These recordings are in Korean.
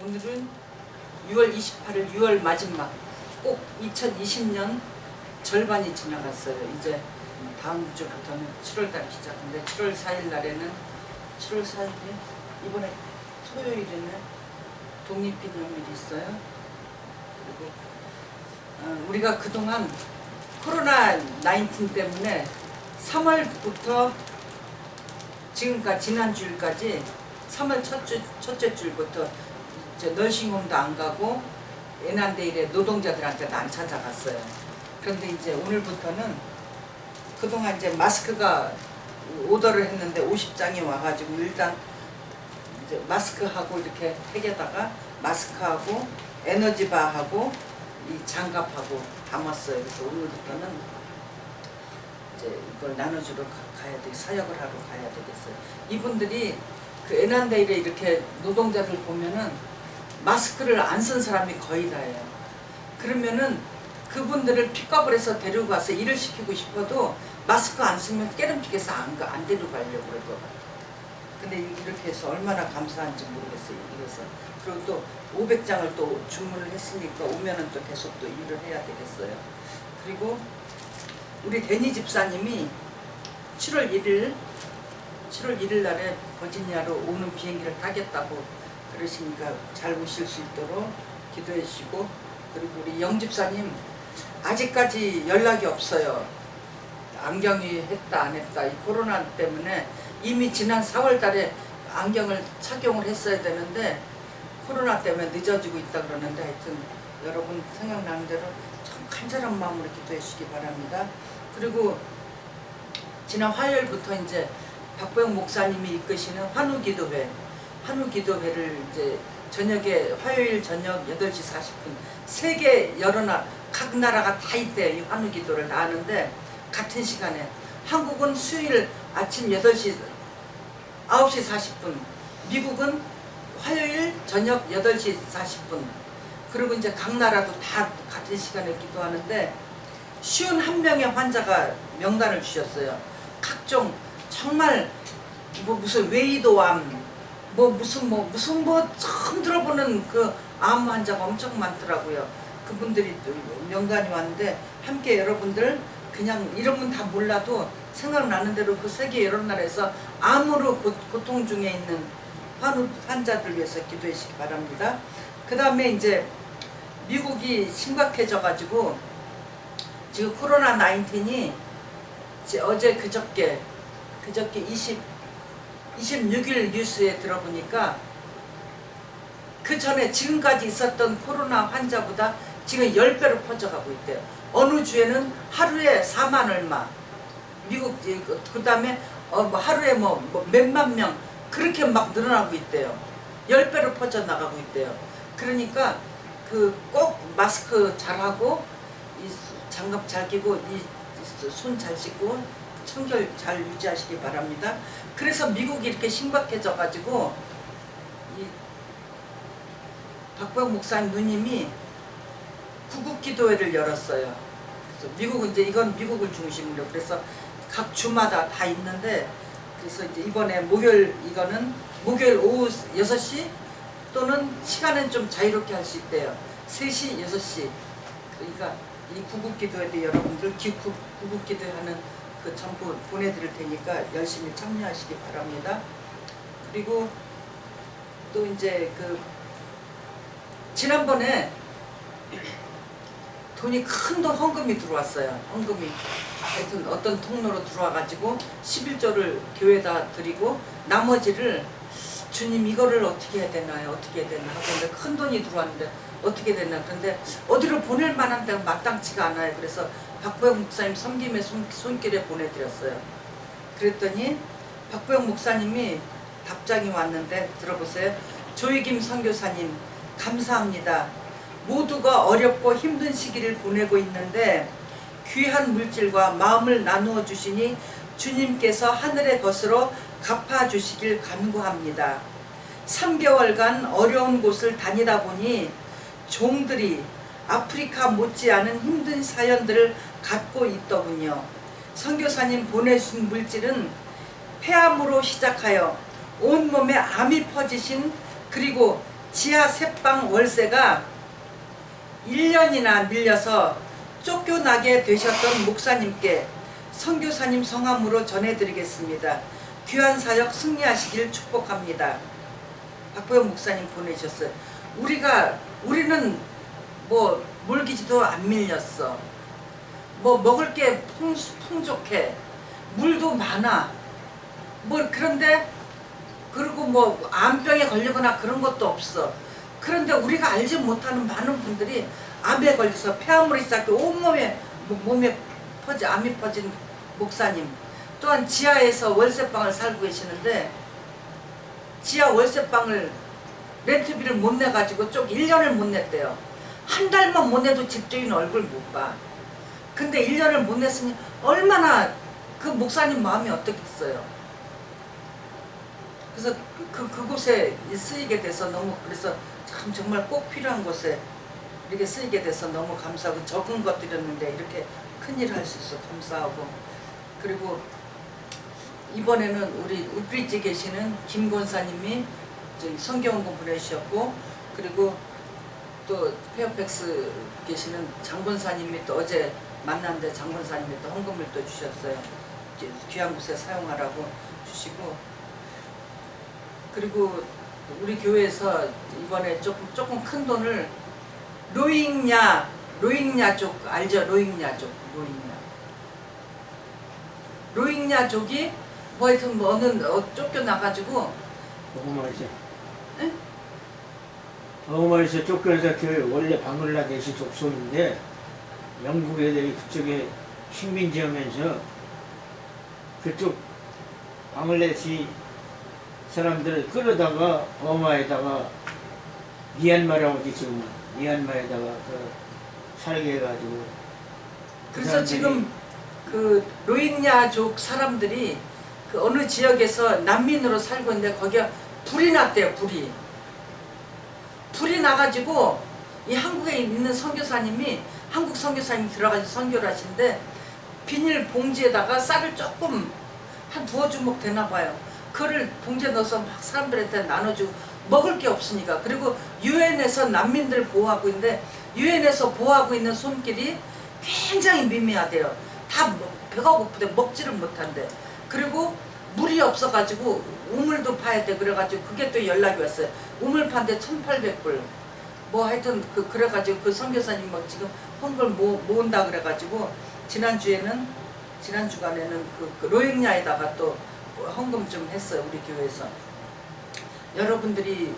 오늘은 6월 28일 6월 마지막 꼭 2020년 절반이 지나갔어요. 이제 다음 주부터는 7월달이 시작인데 7월 4일 날에는 7월 4일이 이번에 토요일에는 독립기념일이 있어요. 그리고 우리가 그동안 코로나19 때문에 3월부터 지금까지 지난 주일까지 3월 첫째 주일부터 널싱홈도 안 가고 애난데일에 노동자들한테도 안 찾아갔어요. 그런데 이제 오늘부터는 그동안 이제 마스크가 오더를 했는데 50장이 와가지고 일단 이제 마스크하고 이렇게 팩에다가 마스크하고 에너지바하고 이 장갑하고 담았어요. 그래서 오늘부터는 이제 이걸 나눠주러 가야 돼, 사역을 하러 가야 되겠어요. 이분들이 그 애난데일에 이렇게 노동자들 보면은 마스크를 안 쓴 사람이 거의 다예요. 그러면은 그분들을 픽업을 해서 데리고 가서 일을 시키고 싶어도 마스크 안 쓰면 깨름직해서 안 데리고 가려고 그럴 것 같아요. 근데 이렇게 해서 얼마나 감사한지 모르겠어요. 이래서 그리고 또 500장을 또 주문을 했으니까 오면은 또 계속 또 일을 해야 되겠어요. 그리고 우리 데니 집사님이 7월 1일 날에 버지니아로 오는 비행기를 타겠다고 그러시니까 잘 오실 수 있도록 기도해 주시고, 그리고 우리 영 집사님 아직까지 연락이 없어요. 안경이 했다 안 했다. 이 코로나 때문에 이미 지난 4월 달에 안경을 착용을 했어야 되는데 코로나 때문에 늦어지고 있다 그러는데, 하여튼 여러분 생각나는 대로 참 간절한 마음으로 기도해 주시기 바랍니다. 그리고 지난 화요일부터 이제 박보영 목사님이 이끄시는 환우기도회를 이제 저녁에 화요일 저녁 8시 40분 세계 여러 각 나라가 다 있대요. 이 환우기도를 나누는데 같은 시간에 한국은 수요일 아침 9시 40분, 미국은 화요일 저녁 8시 40분, 그리고 이제 각 나라도 다 같은 시간에 기도하는데 51명의 환자가 명단을 주셨어요. 각종 정말 무슨 웨이도암 무슨 처음 들어보는 그 암 환자가 엄청 많더라고요. 그분들이 명단이 왔는데 함께 여러분들 그냥 이름은 다 몰라도 생각나는 대로 그 세계 여러 나라에서 암으로 고통 중에 있는 환자들 위해서 기도해 주시기 바랍니다. 그 다음에 이제 미국이 심각해져 가지고 지금 코로나 19이 어제 그저께 26일 뉴스에 들어보니까 그 전에 지금까지 있었던 코로나 환자보다 지금 10배로 퍼져가고 있대요. 어느 주에는 하루에 4만 얼마, 미국 그 다음에 하루에 몇만 명 그렇게 막 늘어나고 있대요. 10배로 퍼져나가고 있대요. 그러니까 그 꼭 마스크 잘하고 이 장갑 잘 끼고 이 손 잘 씻고 청결 잘 유지하시기 바랍니다. 그래서 미국이 이렇게 심각해져 가지고 이 박보영 목사님 누님이 구국기도회를 열었어요. 그래서 미국은 이제 이건 미국을 중심으로 그래서 각 주마다 다 있는데, 그래서 이제 이번에 이거는 목요일 오후 6시 또는 시간은 좀 자유롭게 할 수 있대요. 3시, 6시. 그러니까 이 구국기도회도 여러분들 구국기도회 하는 그 정보 보내드릴 테니까 열심히 참여하시기 바랍니다. 그리고 또 이제 그 지난번에 돈이 큰 돈 헌금이 들어왔어요. 헌금이 하여튼 어떤 통로로 들어와가지고 11조를 교회에다 드리고 나머지를 주님 이거를 어떻게 해야 되나요? 어떻게 해야 되나 하고 큰 돈이 들어왔는데 어떻게 됐나. 그런데 어디로 보낼 만한 데가 마땅치가 않아요. 그래서 박보영 목사님 섬김의 손길에 보내드렸어요. 그랬더니 박보영 목사님이 답장이 왔는데 들어보세요. 조이김 선교사님 감사합니다. 모두가 어렵고 힘든 시기를 보내고 있는데 귀한 물질과 마음을 나누어 주시니 주님께서 하늘의 것으로 갚아주시길 간구합니다. 3개월간 어려운 곳을 다니다 보니 종들이 아프리카 못지않은 힘든 사연들을 갖고 있더군요. 선교사님 보내준 물질은 폐암으로 시작하여 온몸에 암이 퍼지신, 그리고 지하 새방 월세가 1년이나 밀려서 쫓겨나게 되셨던 목사님께 선교사님 성함으로 전해드리겠습니다. 귀한 사역 승리하시길 축복합니다. 박보영 목사님 보내셨어요. 우리는 뭐 물기지도 안 밀렸어. 뭐 먹을 게 풍족해. 물도 많아. 뭐 그런데 그리고 뭐 암병에 걸리거나 그런 것도 없어. 그런데 우리가 알지 못하는 많은 분들이 암에 걸려서 폐암으로 시작해 온몸에 몸에 암이 퍼진 목사님, 또한 지하에서 월세방을 살고 계시는데 지하 월세방을 렌트비를 못 내가지고 쪽 1년을 못 냈대요. 한 달만 못 내도 집주인 얼굴 못 봐. 근데 1년을 못 냈으니 얼마나 그 목사님 마음이 어떻겠어요. 그래서 그곳에 쓰이게 돼서 너무, 그래서 참 정말 꼭 필요한 곳에 이렇게 쓰이게 돼서 너무 감사하고, 적은 것들이었는데 이렇게 큰일 할 수 있어 감사하고. 그리고 이번에는 우리 우브리지 계시는 김 권사님이 성경원고 보내주셨고, 그리고 또 페어팩스 계시는 장 권사님이 또 어제 만났는데 장 권사님이 또 헌금을 또 주셨어요. 귀한 곳에 사용하라고 주시고, 그리고 우리 교회에서 이번에 조금 큰 돈을 로힝야족 알죠? 로힝야족 로힝야족이 뭐 하여튼 뭐 어느 쫓겨나가지고 어머니에서 쫓겨나서 그 원래 방글라데시 족속인데 영국 애들이 그쪽에 식민지 하면서 그쪽 방글라데시 사람들을 끌어다가 버마에다가 미얀마라고 하지, 지금은 미얀마에다가 살게 해가지고. 그래서 지금 그 로힝야족 사람들이 그 어느 지역에서 난민으로 살고 있는데 거기가 불이 났대요. 불이 나가지고 이 한국에 있는 선교사님이, 한국 선교사님이 들어가서 선교를 하시는데 비닐 봉지에다가 쌀을 조금 한 2주먹 되나 봐요. 그거를 봉지에 넣어서 막 사람들한테 나눠주고, 먹을 게 없으니까. 그리고 유엔에서 난민들 보호하고 있는데 유엔에서 보호하고 있는 손길이 굉장히 미미하대요. 다 배가 고프대, 먹지를 못한대. 그리고 물이 없어가지고 우물도 파야 돼. 그래가지고 그게 또 연락이 왔어요. 우물 파는데 1,800불. 뭐 하여튼 그래가지고 그 선교사님 막 지금 헌금 모은다 그래가지고 지난주간에는 그 로힝야에다가 또 헌금 좀 했어요. 우리 교회에서. 여러분들이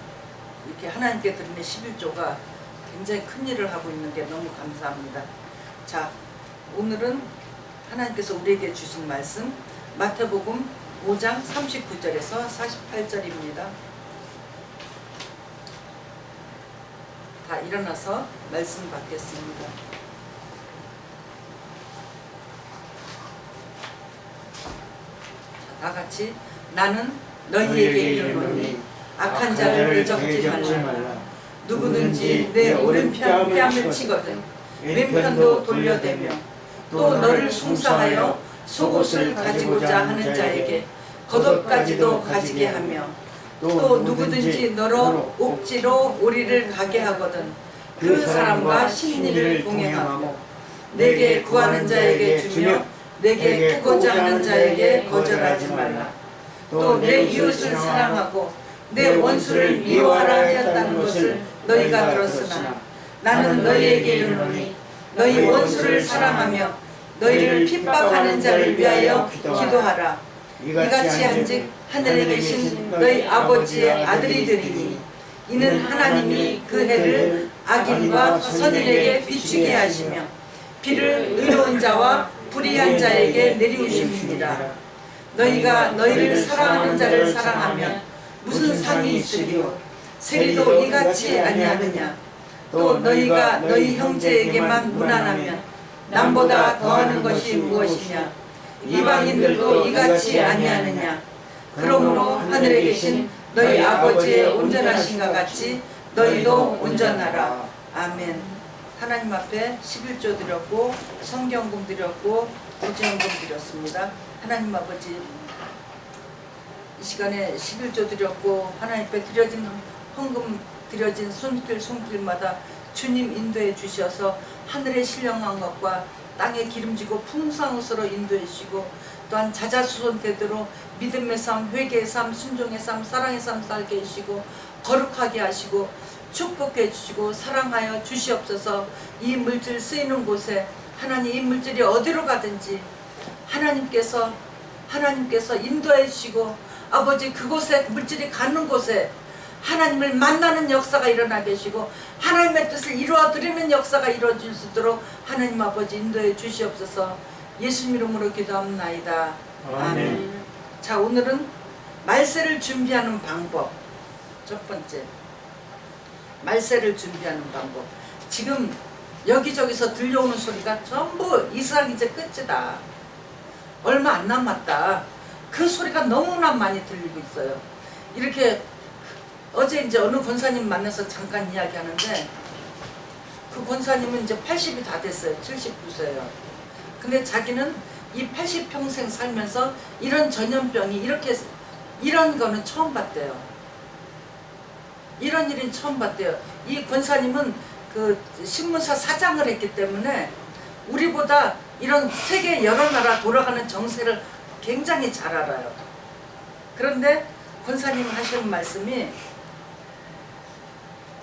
이렇게 하나님께 드리는 11조가 굉장히 큰 일을 하고 있는 게 너무 감사합니다. 자, 오늘은 하나님께서 우리에게 주신 말씀 마태복음 5장 39절에서 48절입니다. 다 일어나서 말씀 받겠습니다. 자, 다 같이 나는 너희에게 이르노니 악한 자를 대적지 말라. 누구든지 내 오른편 뺨을 치거든 왼편도 돌려대며 또 너를 숭상하여 속옷을 가지고자 하는 자에게 겉옷까지도 가지게 하며 또 누구든지 너로 옥지로 우리를 가게 하거든 그 사람과 심리를 동행하고 내게 구하는 자에게 주며 내게 구고자 하는 자에게 거절하지 말라. 또 내 이웃을 사랑하고 내 원수를 미워하라 하였다는 것을 너희가 들었으나 나는 너희에게 이르노니 너희 원수를 사랑하며 너희를 핍박하는 자를 위하여 기도하라. 이같이 한즉 하늘에 계신 너희 아버지의 아들이 되리니 이는 하나님이 그 해를 악인과 선인에게 비추게 하시며 비를 의로운 자와 불의한 자에게 내리우심이니라. 너희가 너희를 사랑하는 자를 사랑하면 무슨 상이 있으리요? 세리도 이같이 아니하느냐? 또 너희가 너희 형제에게만 무난하면 남보다 더하는 것이 무엇이냐? 이방인들도 이같이 아니하느냐? 그러므로 하늘에 계신 너희 아버지의 온전하신가 같이 너희도 온전하라. 아멘. 하나님 앞에 11조 드렸고 성경금 드렸고 구제헌금 드렸습니다. 하나님 아버지, 이 시간에 11조 드렸고 하나님 앞에 드려진 헌금 들여진 손길마다 주님 인도해 주셔서 하늘의 신령한 것과 땅에 기름지고 풍성함으로 인도해 주시고, 또한 자자수손 되도록 믿음의 삶, 회개의 삶, 순종의 삶, 사랑의 삶 살게 해주시고 거룩하게 하시고 축복해 주시고 사랑하여 주시옵소서. 이 물질 쓰이는 곳에 하나님, 이 물질이 어디로 가든지 하나님께서 인도해 주시고, 아버지 그곳에 물질이 가는 곳에 하나님을 만나는 역사가 일어나 계시고 하나님의 뜻을 이루어드리는 역사가 이루어질 수 있도록 하나님 아버지 인도해 주시옵소서. 예수님 이름으로 기도합나이다. 아멘. 자, 오늘은 말세를 준비하는 방법. 첫 번째, 말세를 준비하는 방법. 지금 여기저기서 들려오는 소리가 전부 이스라엘 이제 끝이다, 얼마 안 남았다, 그 소리가 너무나 많이 들리고 있어요. 이렇게 어제 이제 어느 권사님 만나서 잠깐 이야기하는데, 그 권사님은 이제 80이 다 됐어요. 79세예요. 근데 자기는 이 80평생 살면서 이런 전염병이 이런 거는 처음 봤대요. 이런 일은 처음 봤대요. 이 권사님은 그 신문사 사장을 했기 때문에 우리보다 이런 세계 여러 나라 돌아가는 정세를 굉장히 잘 알아요. 그런데 권사님이 하시는 말씀이,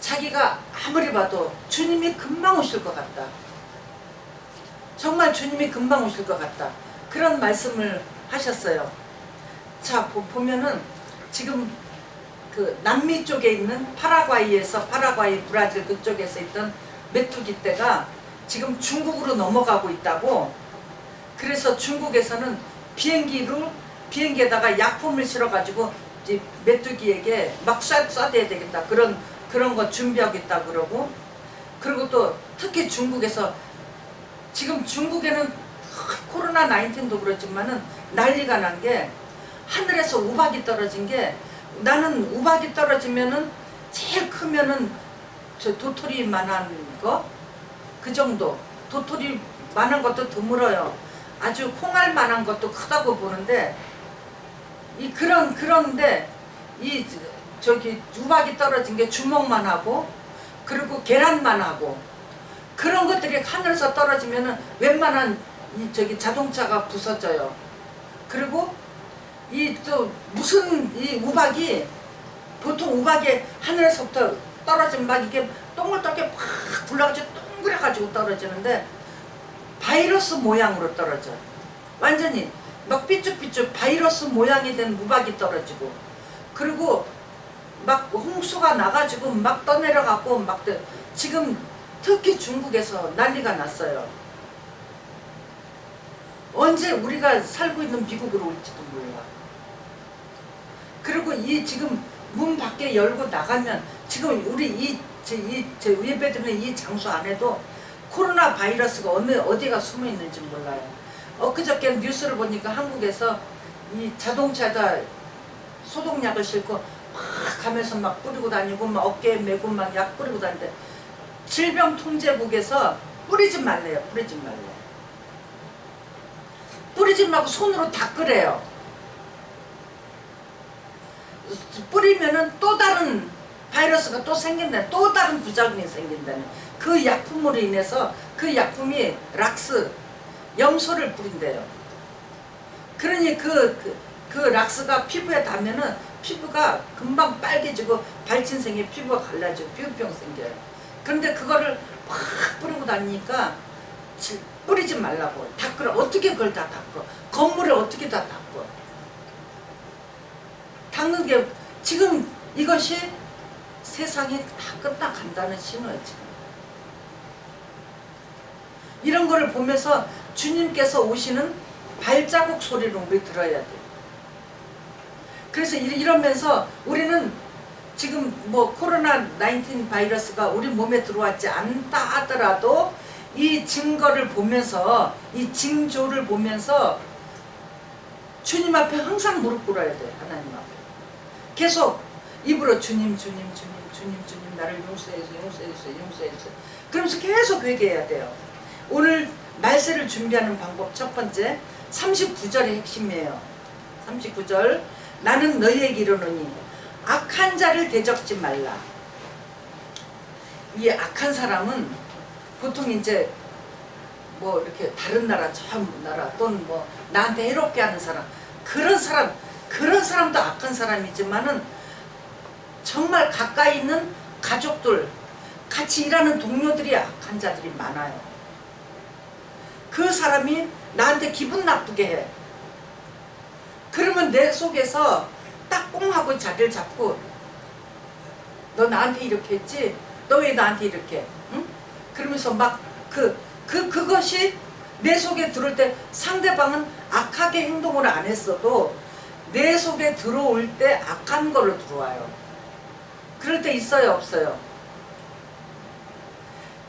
자기가 아무리 봐도 주님이 금방 오실 것 같다, 정말 주님이 금방 오실 것 같다, 그런 말씀을 하셨어요. 자, 보면은 지금 그 남미 쪽에 있는 파라과이, 브라질 그쪽에서 있던 메뚜기 떼가 지금 중국으로 넘어가고 있다고. 그래서 중국에서는 비행기에다가 약품을 실어가지고 메뚜기에게 막 쏴대야 되겠다, 그런 거 준비하고 있다고 그러고. 그리고 또 특히 중국에서 지금 중국에는 코로나 19도 그렇지만은 난리가 난 게, 하늘에서 우박이 떨어진 게, 나는 우박이 떨어지면은 제일 크면은 저 도토리만한 거, 그 정도, 도토리만한 것도 드물어요. 아주 콩알만한 것도 크다고 보는데, 그런데 이 저기 우박이 떨어진 게 주먹만 하고, 그리고 계란만 하고, 그런 것들이 하늘에서 떨어지면은 웬만한 저기 자동차가 부서져요. 그리고 또 무슨 우박이, 보통 우박이 하늘에서부터 떨어지면 막 이게 동글동글 팍 굴러가지고 동그래가지고 떨어지는데, 바이러스 모양으로 떨어져. 완전히 막 삐쭉삐쭉 바이러스 모양이 된 우박이 떨어지고, 그리고 막 홍수가 나가지고 막 떠내려가고 지금 특히 중국에서 난리가 났어요. 언제 우리가 살고 있는 미국으로 올지도 몰라. 그리고 지금 문 밖에 열고 나가면, 지금 우리 예배드리는 이 장소 안에도 코로나 바이러스가 어디가 숨어 있는지 몰라요. 엊그저께 뉴스를 보니까 한국에서 이 자동차에다 소독약을 싣고 막 가면서 막 뿌리고 다니고, 막 어깨에 메고 막 약 뿌리고 다니는데, 질병통제국에서 뿌리지 말래요. 뿌리지 말고 손으로 닦으래요. 뿌리면은 또 다른 바이러스가 또 생긴다는, 또 다른 부작용이 생긴다는, 그 약품으로 인해서 그 약품이 락스, 염소를 뿌린대요. 그러니 그 락스가 피부에 닿으면은 피부가 금방 빨개지고 발진생에 피부가 갈라지고 피부병 생겨요. 그런데 그거를 막 뿌리고 다니니까 뿌리지 말라고, 닦으라. 어떻게 그걸 다 닦어? 건물을 어떻게 다 닦어? 닦는 게, 지금 이것이 세상이 다 끝나간다는 신호예요. 지금 이런 거를 보면서 주님께서 오시는 발자국 소리를 우리 들어야 돼. 그래서 이러면서 우리는 지금 뭐 코로나 19 바이러스가 우리 몸에 들어왔지 않다 하더라도 이 증거를 보면서, 이 징조를 보면서 주님 앞에 항상 무릎 꿇어야 돼. 하나님 앞에 계속 입으로 주님 나를 용서해 주세요. 그러면서 계속 회개해야 돼요. 오늘 말세를 준비하는 방법 첫 번째, 39절의 핵심이에요. 39절, 나는 너희에게 이르노니 악한 자를 대적지 말라. 이 악한 사람은 보통 이제 뭐 이렇게 다른 나라 저 나라 또는 뭐 나한테 해롭게 하는 사람 그런 사람도 악한 사람이지만은 정말 가까이 있는 가족들 같이 일하는 동료들이 악한 자들이 많아요. 그 사람이 나한테 기분 나쁘게 해. 그러면 내 속에서 딱 꽁 하고 자리를 잡고 너 나한테 이렇게 했지? 너 왜 나한테 이렇게? 응? 그러면서 막 그것이 내 속에 들어올 때 상대방은 악하게 행동을 안 했어도 내 속에 들어올 때 악한 걸로 들어와요. 그럴 때 있어요, 없어요?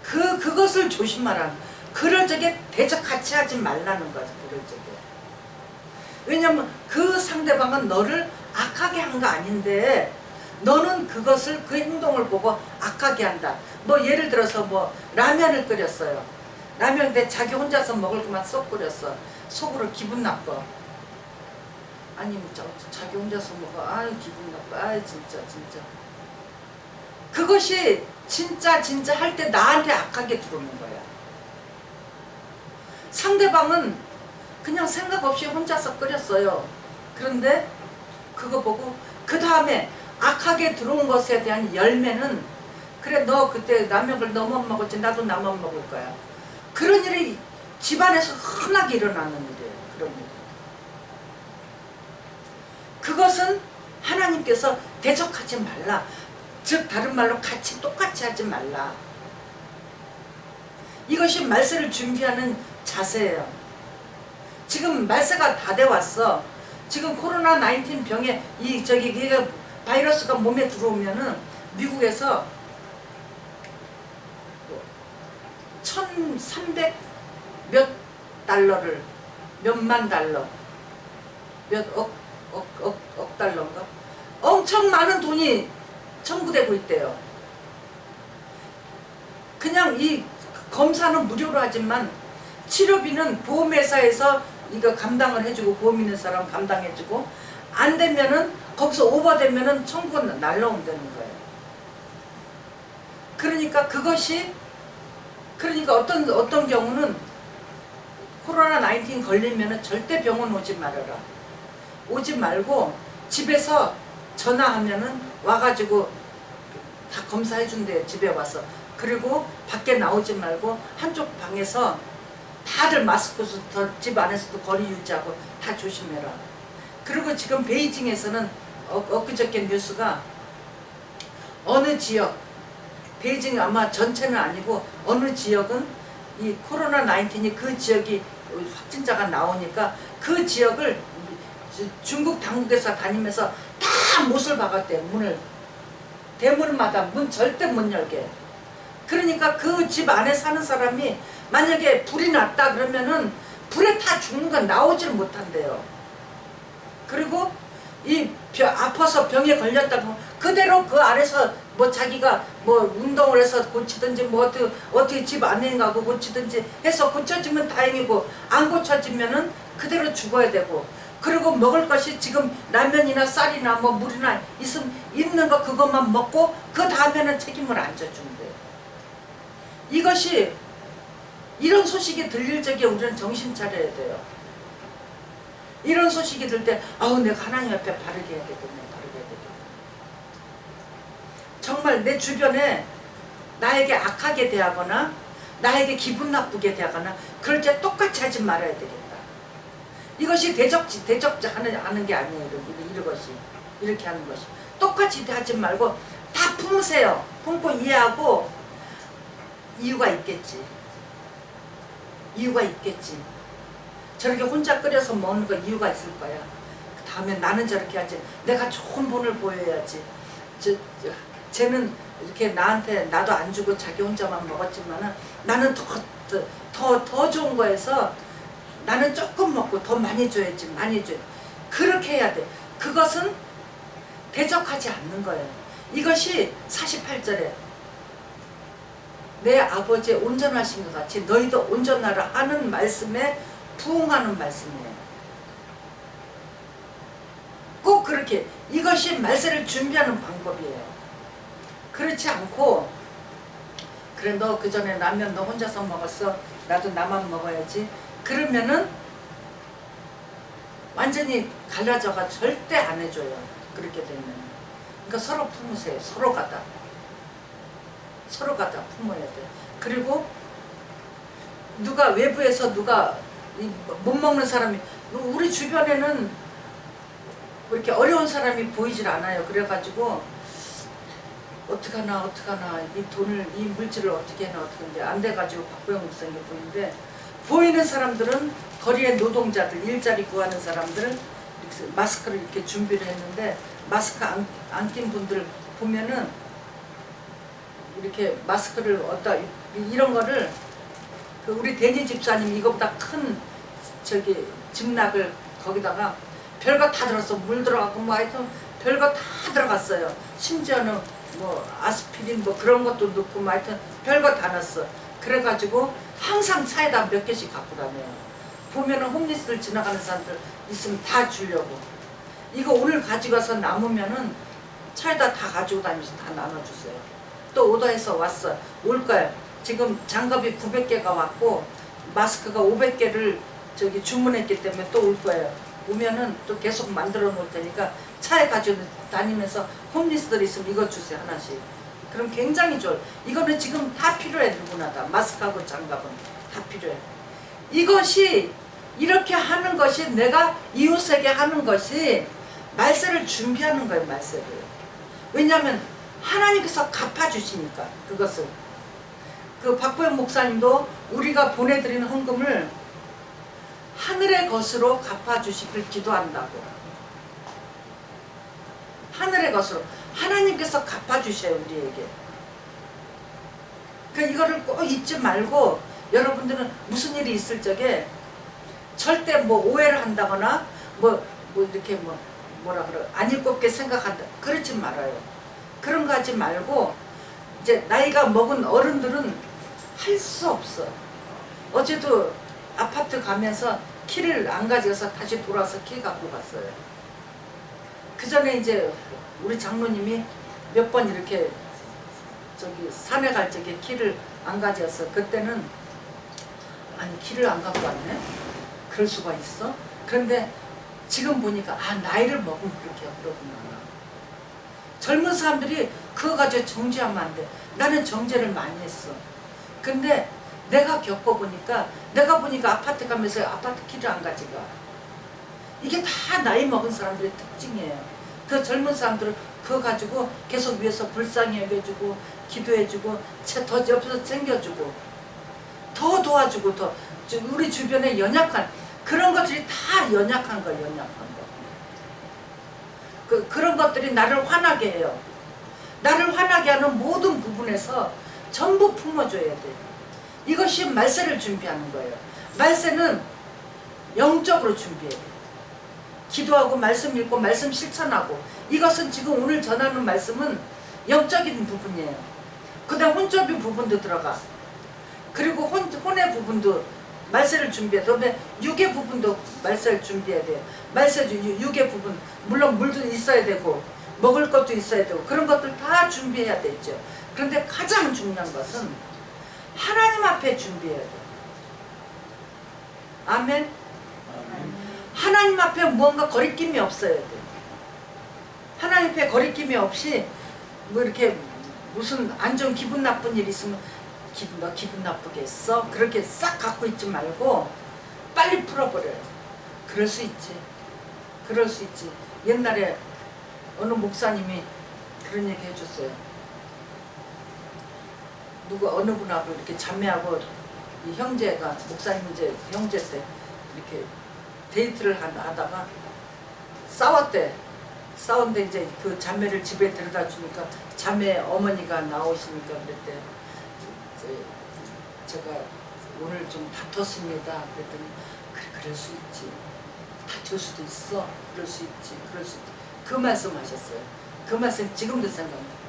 그것을 조심하라. 그럴 적에 대적 같이 하지 말라는 거지, 그럴 적에. 왜냐면 그 상대방은 너를 악하게 한 거 아닌데 너는 그것을 그 행동을 보고 악하게 한다. 뭐 예를 들어서 뭐 라면을 끓였어요. 라면인데 자기 혼자서 먹을 것만 쏙 끓였어. 속으로 기분 나빠. 아니 뭐 자기 혼자서 먹어. 아유 기분 나빠. 아유 진짜. 그것이 진짜 할 때 나한테 악하게 들어오는 거야. 상대방은 그냥 생각 없이 혼자서 끓였어요. 그런데 그거 보고 그 다음에 악하게 들어온 것에 대한 열매는 그래 너 그때 라면을 너만 먹었지 나도 나만 먹을 거야. 그런 일이 집안에서 흔하게 일어나는 일이에요. 그런 일. 그것은 하나님께서 대적하지 말라. 즉 다른 말로 같이 똑같이 하지 말라. 이것이 말세를 준비하는 자세예요. 지금 말세가 다 돼 왔어. 지금 코로나 19 병에 이게 바이러스가 몸에 들어오면은 미국에서 1,300 몇 달러를 몇만 달러 몇 억 달러인가 엄청 많은 돈이 청구되고 있대요. 그냥 이 검사는 무료로 하지만 치료비는 보험회사에서 이거 감당을 해주고 보험 있는 사람 감당해주고 안 되면은 거기서 오버되면은 청구가 날라온다는 거예요. 그러니까 어떤 경우는 코로나 19 걸리면은 절대 병원 오지 말아라. 오지 말고 집에서 전화하면은 와가지고 다 검사해 준대요. 집에 와서. 그리고 밖에 나오지 말고 한쪽 방에서 다들 마스크 집 안에서도 거리 유지하고 다 조심해라. 그리고 지금 베이징에서는 엊그저께 뉴스가 어느 지역 베이징 아마 전체는 아니고 어느 지역은 이 코로나 19이 그 지역이 확진자가 나오니까 그 지역을 중국 당국에서 다니면서 다 못을 박았대요. 문을 대문마다 문 절대 못 열게. 그러니까 그 집 안에 사는 사람이 만약에 불이 났다 그러면은 불에 타 죽는 건 나오지를 못한대요. 그리고 아파서 병에 걸렸다고 그대로 그 안에서 뭐 자기가 뭐 운동을 해서 고치든지 뭐 어떻게 집 안에 가고 고치든지 해서 고쳐지면 다행이고 안 고쳐지면은 그대로 죽어야 되고 그리고 먹을 것이 지금 라면이나 쌀이나 뭐 물이나 있는 거 그것만 먹고 그 다음에는 책임을 안 져준대요. 이것이 이런 소식이 들릴 적에 우리는 정신 차려야 돼요. 이런 소식이 들 때 아우 내가 하나님 앞에 바르게 해야 되겠네. 정말 내 주변에 나에게 악하게 대하거나 나에게 기분 나쁘게 대하거나 그럴 때 똑같이 하지 말아야 되겠다. 이것이 하는 게 아니에요. 이렇게 하는 것이 똑같이 하지 말고 다 품으세요. 품고 이해하고 이유가 있겠지. 저렇게 혼자 끓여서 먹는 거 이유가 있을 거야. 그 다음에 나는 저렇게 하지. 내가 좋은 본을 보여야지. 쟤는 이렇게 나도 안 주고 자기 혼자만 먹었지만은 나는 더 좋은 거에서 나는 조금 먹고 더 많이 줘야지. 그렇게 해야 돼. 그것은 대적하지 않는 거예요. 이것이 48절에 내 아버지 온전하신 것 같이 너희도 온전하라 하는 말씀에 부응하는 말씀이에요. 꼭 그렇게 이것이 말세를 준비하는 방법이에요. 그렇지 않고 그래 너 그 전에 라면 너 혼자서 먹었어. 나도 나만 먹어야지. 그러면은 완전히 갈라져가 절대 안 해줘요. 그렇게 되면. 그러니까 서로 품으세요. 서로가 다 품어야 돼. 그리고 누가 외부에서 누가 못 먹는 사람이 우리 주변에는 이렇게 어려운 사람이 보이질 않아요. 그래가지고 어떡하나 이 돈을 이 물질을 어떻게 해나 어떻게 하는데 안 돼가지고 박보영 목사님이 보이는데 보이는 사람들은 거리의 노동자들 일자리 구하는 사람들은 이렇게 마스크를 이렇게 준비를 했는데 마스크 안 낀 분들 보면은 이렇게 마스크를 어디다 이런 거를 그 우리 대니 집사님 이거보다 큰 저기 증락을 거기다가 별거 다 들었어. 물 들어가고 뭐 하여튼 별거 다 들어갔어요. 심지어는 뭐 아스피린 뭐 그런 것도 넣고 뭐 하여튼 별거 다 넣었어. 그래가지고 항상 차에다 몇 개씩 갖고 다녀요. 보면은 홈리스를 지나가는 사람들 있으면 다 주려고. 이거 오늘 가지고 가서 남으면은 차에다 다 가지고 다니면서 다 나눠주세요. 또 오더해서 왔어. 올 거예요. 지금 장갑이 900개가 왔고 마스크가 500개를 저기 주문했기 때문에 또 올 거예요. 오면은 또 계속 만들어 놓을 테니까 차에 가지고 다니면서 홈리스들 있으면 이거 주세요. 하나씩. 그럼 굉장히 좋아요. 이거는 지금 다 필요해. 누구나 다. 마스크하고 장갑은 다 필요해. 이것이 이렇게 하는 것이 내가 이웃에게 하는 것이 말세를 준비하는 거예요. 말세를. 왜냐하면 하나님께서 갚아주시니까 그것을. 그 박보영 목사님도 우리가 보내드리는 헌금을 하늘의 것으로 갚아주시길 기도한다고. 하늘의 것으로. 하나님께서 갚아주셔요. 우리에게. 그러니까 이거를 꼭 잊지 말고 여러분들은 무슨 일이 있을 적에 절대 뭐 오해를 한다거나 뭐 이렇게 뭐라 그래 안 일곱게 생각한다. 그러지 말아요. 그런 거 하지 말고 이제 나이가 먹은 어른들은 할 수 없어. 어제도 아파트 가면서 키를 안 가져서 다시 돌아서 키 갖고 갔어요. 그 전에 이제 우리 장로님이 몇 번 이렇게 저기 산에 갈 적에 키를 안 가져서 그때는 아니 키를 안 갖고 왔네? 그럴 수가 있어? 그런데 지금 보니까 아 나이를 먹으면 그렇게 그러구나. 젊은 사람들이 그거 가지고 정죄하면 안 돼. 나는 정죄를 많이 했어. 근데 내가 겪어보니까 내가 보니까 아파트 가면서 아파트 키를 안 가져가. 이게 다 나이 먹은 사람들의 특징이에요. 그 젊은 사람들은 그거 가지고 계속 위에서 불쌍히 여겨주고 기도해주고 더 옆에서 챙겨주고 더 도와주고 더 우리 주변에 연약한 그런 것들이 다 연약한 거예요. 연약한 거. 그런 것들이 나를 화나게 해요. 나를 화나게 하는 모든 부분에서 전부 품어줘야 돼. 이것이 말세를 준비하는 거예요. 말세는 영적으로 준비해야 돼. 기도하고 말씀 읽고 말씀 실천하고 이것은 지금 오늘 전하는 말씀은 영적인 부분이에요. 그 다음 혼적인 부분도 들어가. 그리고 혼의 부분도 말세를 준비해야 돼. 그런데 육의 부분도 말세를 준비해야 돼요. 말세 육의 부분 물론 물도 있어야 되고 먹을 것도 있어야 되고 그런 것들 다 준비해야 되죠. 그런데 가장 중요한 것은 하나님 앞에 준비해야 돼요. 아멘. 하나님 앞에 무언가 거리낌이 없어야 돼. 하나님 앞에 거리낌이 없이 뭐 이렇게 무슨 안 좋은 기분 나쁜 일 있으면 너 기분 나쁘게 했어? 그렇게 싹 갖고 있지 말고 빨리 풀어버려요. 그럴 수 있지. 그럴 수 있지. 옛날에 어느 목사님이 그런 얘기 해줬어요. 어느 분하고 이렇게 자매하고 이 형제가 목사님 이제 형제 때 이렇게 데이트를 하다가 싸웠대. 싸웠는데 이제 그 자매를 집에 데려다 주니까 자매 어머니가 나오시니까 그랬대. 제가 오늘 좀 다퉜습니다. 그랬더니 그럴 수 있지. 다툴 수도 있어. 그럴 수 있지. 그럴 수 있지. 그 말씀 하셨어요. 그 말씀 지금도 생각나.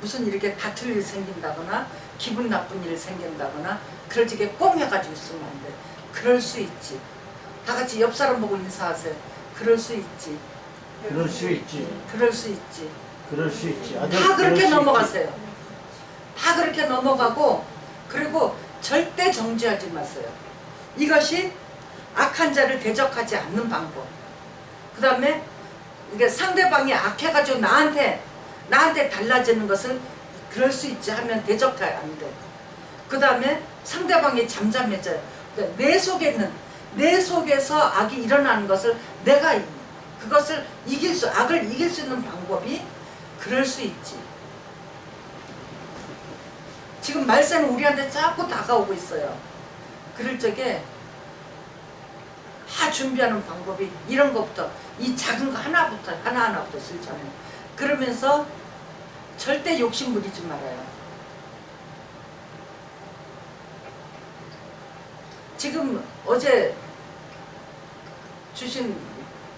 무슨 이렇게 다툴 일이 생긴다거나 기분 나쁜 일이 생긴다거나 그럴 적에 꽁 해가지고 있으면 안 돼. 그럴 수 있지. 다 같이 옆 사람 보고 인사하세요. 그럴 수 있지. 그럴 수 있지. 그럴 수 있지. 그럴 수 있지. 다 그렇게 넘어가세요. 다 다 그렇게 넘어가고, 그리고 절대 정죄하지 마세요. 이것이 악한 자를 대적하지 않는 방법. 그 다음에 이게 상대방이 악해가지고 나한테 달라지는 것을 그럴 수 있지 하면 대적하 안 돼. 그 다음에 상대방이 잠잠해져요. 그러니까 내 속에서 악이 일어나는 것을 내가 그것을 악을 이길 수 있는 방법이 그럴 수 있지. 지금 말세는 우리한테 자꾸 다가오고 있어요. 그럴 적에 다 준비하는 방법이 이런 것부터, 이 작은 거 하나하나부터 실천해요. 그러면서 절대 욕심 부리지 말아요. 지금 어제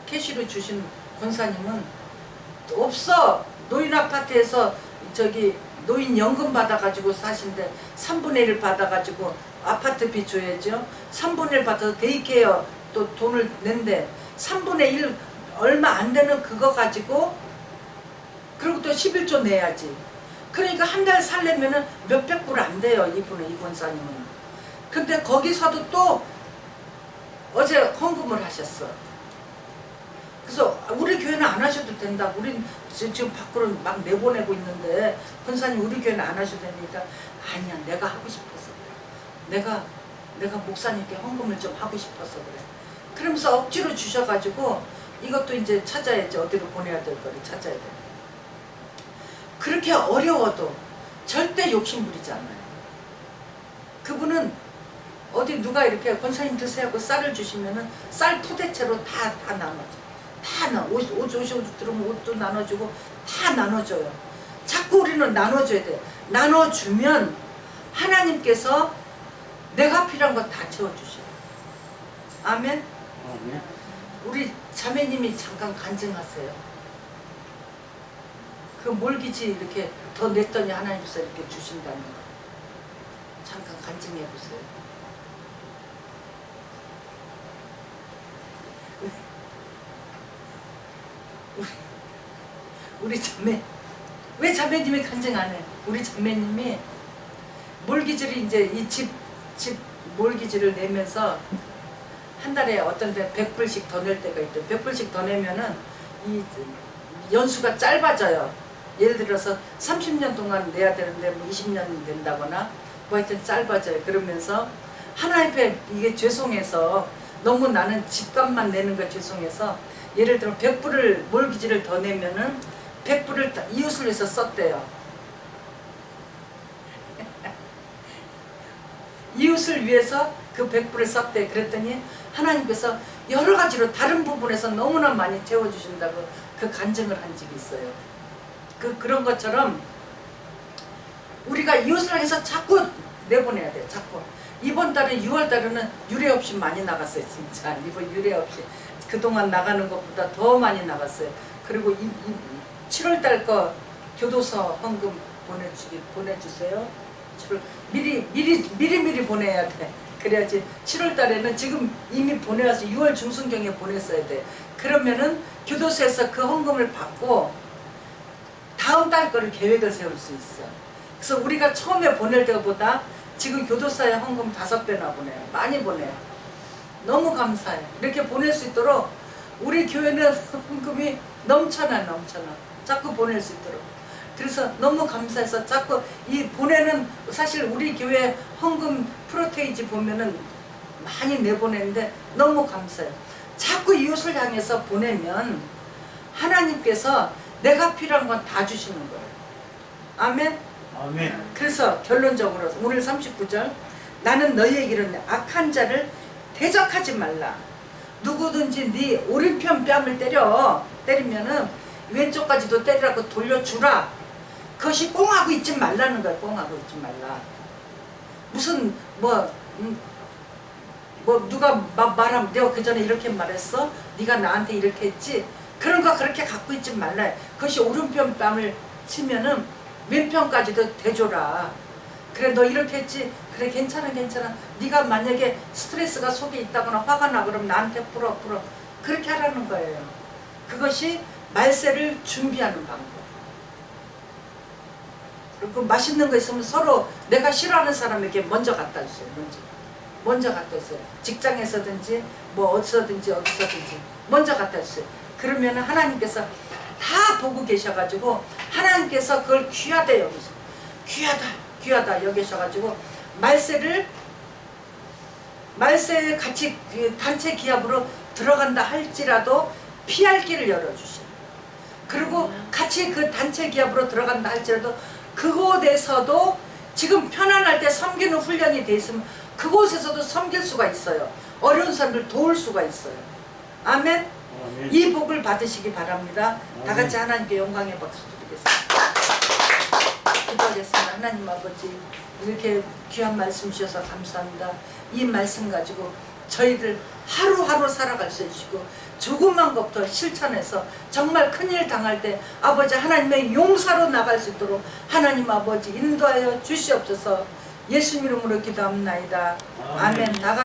캐시로 주신 권사님은 없어. 노인 아파트에서 노인연금 받아가지고 사신데 3분의 1 받아가지고 아파트비 줘야죠. 3분의 1 받아서 데이케어 또 돈을 낸대. 3분의 1 얼마 안 되는 그거 가지고, 그리고 또 11조 내야지. 그러니까 한 달 살려면은 몇백 불 안 돼요, 이 권사님은. 근데 거기서도 또 어제 헌금을 하셨어. 그래서 우리 교회는 안 하셔도 된다. 우린 지금 밖으로 막 내보내고 있는데 권사님 우리 교회는 안 하셔도 되니까, 아니야, 내가 하고 싶어서 그래. 내가 목사님께 헌금을 좀 하고 싶어서 그래. 그러면서 억지로 주셔가지고 이것도 이제 찾아야지. 어디로 보내야 될 거를 찾아야 돼. 그렇게 어려워도 절대 욕심 부리지 않아요. 그분은 어디 누가 이렇게 권사님 드세요 하고 쌀을 주시면은 쌀 푸대째로 다 나눠줘. 옷 들으면 옷도 나눠주고 다 나눠줘요. 자꾸 우리는 나눠줘야 돼. 나눠주면 하나님께서 내가 필요한 거 다 채워주셔요. 아멘. 아멘. 우리 자매님이 잠깐 간증하세요. 그 몰기지 이렇게 더 냈더니 하나님께서 이렇게 주신다는 거. 잠깐 간증해 보세요. 우리 자매, 왜 자매님이 간증 안 해? 우리 자매님이 몰기지를 이제 이 집 몰기지를 내면서 한 달에 어떤 데 100불씩 더 낼 때가 있대. 100불씩 더 내면은 이 연수가 짧아져요. 예를 들어서 30년 동안 내야 되는데 뭐 20년 된다거나 뭐 하여튼 짧아져요. 그러면서 하나님께 이게 죄송해서 너무 나는 집값만 내는 거 죄송해서 예를 들어 100불을 몰기지를 더 내면은 100불을 이웃을 위해서 썼대요. 이웃을 위해서 그 100불을 썼대. 그랬더니 하나님께서 여러 가지로 다른 부분에서 너무나 많이 채워주신다고 그 간증을 한 적이 있어요. 그런 것처럼 우리가 이웃을 해서 자꾸 내보내야 돼요. 자꾸. 이번 달에 6월 달에는 유례 없이 많이 나갔어요. 진짜 이번 유례 없이 그동안 나가는 것보다 더 많이 나갔어요. 그리고 7월 달 거 교도소 헌금 보내주세요. 미리 보내야 돼. 그래야지 7월 달에는 지금 이미 보내와서 6월 중순경에 보냈어야 돼. 그러면은 교도소에서 그 헌금을 받고 다음 달 거를 계획을 세울 수 있어. 그래서 우리가 처음에 보낼 때보다 지금 교도소에 헌금 5배나 보내요. 많이 보내요. 너무 감사해요. 이렇게 보낼 수 있도록 우리 교회는 헌금이 넘쳐나. 자꾸 보낼 수 있도록. 그래서 너무 감사해서 자꾸 이 보내는, 사실 우리 교회 헌금 프로테이지 보면은 많이 내보내는데 너무 감사해요. 자꾸 이웃을 향해서 보내면 하나님께서 내가 필요한 건 다 주시는 거예요. 아멘. 아멘. 그래서 결론적으로 오늘 39절, 나는 너희에게 이르노니 악한 자를 대적하지 말라. 누구든지 네 오른편 뺨을 때리면은 왼쪽까지도 때리라고 돌려주라. 그것이 꽁하고 있지 말라는 거야. 꽁하고 있지 말라. 무슨 누가 말하면 내가 그 전에 이렇게 말했어? 네가 나한테 이렇게 했지? 그런 거 그렇게 갖고 있지 말라. 그것이 오른편 뺨을 치면은 왼편까지도 대줘라. 그래, 너 이렇게 했지? 그래, 괜찮아. 네가 만약에 스트레스가 속에 있다거나 화가 나 그러면 나한테 풀어. 그렇게 하라는 거예요. 그것이 말세를 준비하는 방법. 그리고 맛있는 거 있으면 서로 내가 싫어하는 사람에게 먼저 갖다 주세요. 먼저 갖다 주세요. 직장에서든지 뭐 어디서든지 먼저 갖다 주세요. 그러면 하나님께서 다 보고 계셔가지고 하나님께서 그걸 귀하다 여기서 귀하다 여기셔가지고 말세에 같이 그 단체 기합으로 들어간다 할지라도 피할 길을 열어주셔요. 그리고 같이 그 단체 기합으로 들어간다 할지라도 그곳에서도 지금 편안할 때 섬기는 훈련이 돼 있으면 그곳에서도 섬길 수가 있어요. 어려운 사람들 도울 수가 있어요. 아멘. 아멘. 이 복을 받으시기 바랍니다. 다 같이 하나님께 영광의 박수 드리겠습니다. 기도하겠습니다. 하나님 아버지, 이렇게 귀한 말씀 주셔서 감사합니다. 이 말씀 가지고 저희들 하루하루 살아갈 수 있고 조금만 것부터 실천해서 정말 큰일 당할 때 아버지 하나님의 용사로 나갈 수 있도록 하나님 아버지 인도하여 주시옵소서. 예수님 이름으로 기도합나이다. 아멘.